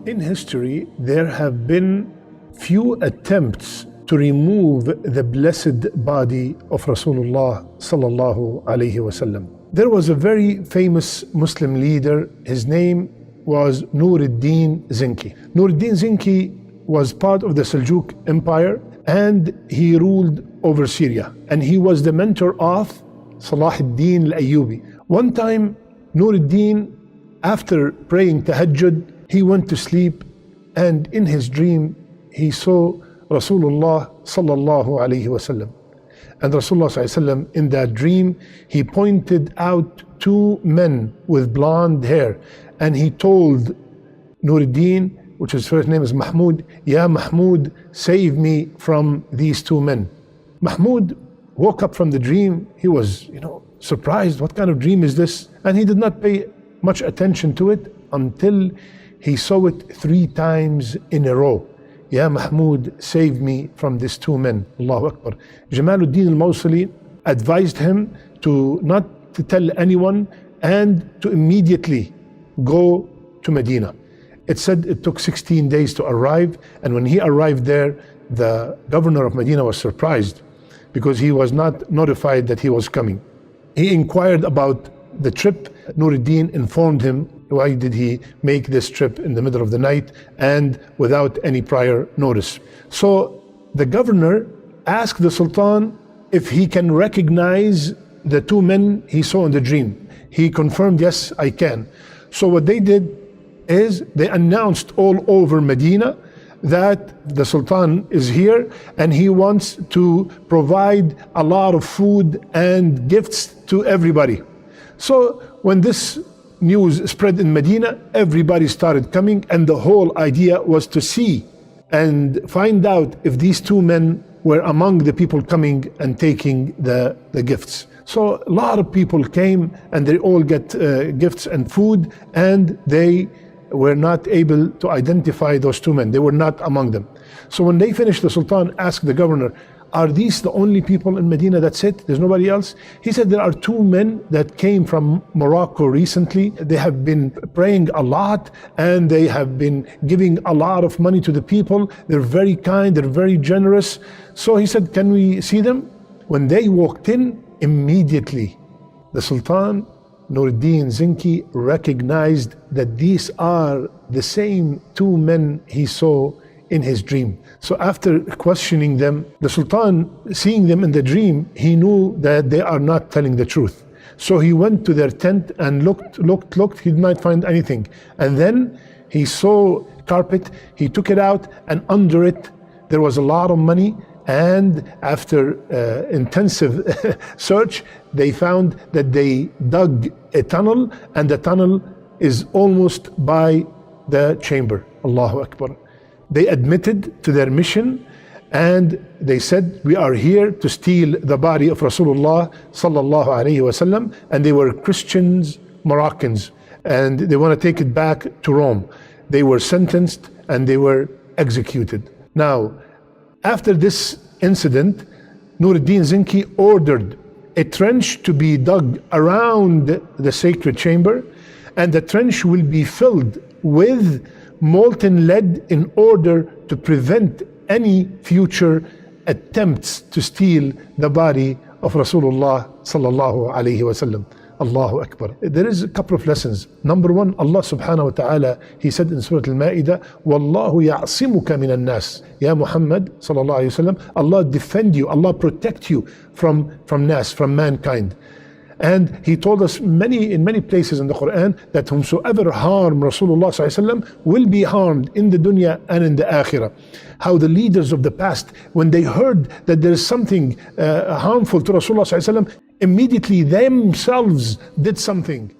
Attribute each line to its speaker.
Speaker 1: In history, there have been few attempts to remove the blessed body of Rasulullah sallallahu alaihi wasallam. There was a very famous Muslim leader. His name was Nuruddin Zinki. Nuruddin Zinki was part of the Seljuk Empire, and he ruled over Syria. And he was the mentor of Salah ad-Din al-Ayyubi. One time, Nuruddin, after praying Tahajjud, he went to sleep, and in his dream, he saw Rasulullah sallallahu alayhi wasallam. And Rasulullah sallallahu alayhi wasallam, in that dream, he pointed out two men with blonde hair, and he told Nuruddin, which his first name is Mahmud, Ya Mahmud, save me from these two men. Mahmud woke up from the dream. He was, surprised. What kind of dream is this? And he did not pay much attention to it until he saw it 3 times in a row. Ya Mahmud, save me from these two men. Allahu Akbar. Jamaluddin al-Mawsili advised him to not to tell anyone and to immediately go to Medina. It said it took 16 days to arrive, and when he arrived there, the governor of Medina was surprised because he was not notified that he was coming. He inquired about the trip. Nuruddin informed him why did he make this trip in the middle of the night and without any prior notice. So the governor asked the Sultan if he can recognize the two men he saw in the dream. He confirmed, yes, I can. So what they did is they announced all over Medina that the Sultan is here and he wants to provide a lot of food and gifts to everybody. So when this news spread in Medina, everybody started coming, and the whole idea was to see and find out if these two men were among the people coming and taking the gifts. So a lot of people came and they all get gifts and food, and they were not able to identify those two men. They were not among them. So when they finished, the Sultan asked the governor, are these the only people in Medina? That's it? There's nobody else? He said, there are two men that came from Morocco recently. They have been praying a lot and they have been giving a lot of money to the people. They're very kind, they're very generous. So he said, can we see them? When they walked in, immediately the Sultan Nuruddin Zinki recognized that these are the same two men he saw in his dream. So after questioning them, the Sultan, seeing them in the dream, he knew that they are not telling the truth. So he went to their tent and looked, he did not find anything. And then he saw carpet, he took it out, and under it there was a lot of money. And after intensive search, they found that they dug a tunnel, and the tunnel is almost by the chamber. Allahu Akbar. They admitted to their mission, and they said, we are here to steal the body of Rasulullah sallallahu alaihi wasallam. And they were Christians, Moroccans, and they want to take it back to Rome. They were sentenced and they were executed. Now, after this incident, Nuruddin Zinki ordered a trench to be dug around the sacred chamber, and the trench will be filled with molten lead in order to prevent any future attempts to steal the body of Rasulullah sallallahu alaihi wasallam. Allahu Akbar. There is a couple of lessons. Number one, Allah subhanahu wa ta'ala, He said in Surah Al-Ma'idah, Wallahu ya'asimuka minan nas. Ya Muhammad sallallahu alayhi wa sallam, Allah defend you, Allah protect you from nas, from mankind. And He told us in many places in the Quran that whomsoever harm Rasulullah sallallahu alayhi wa sallam will be harmed in the dunya and in the akhirah. How the leaders of the past, when they heard that there is something harmful to Rasulullah sallallahu alayhi wa sallam, immediately themselves did something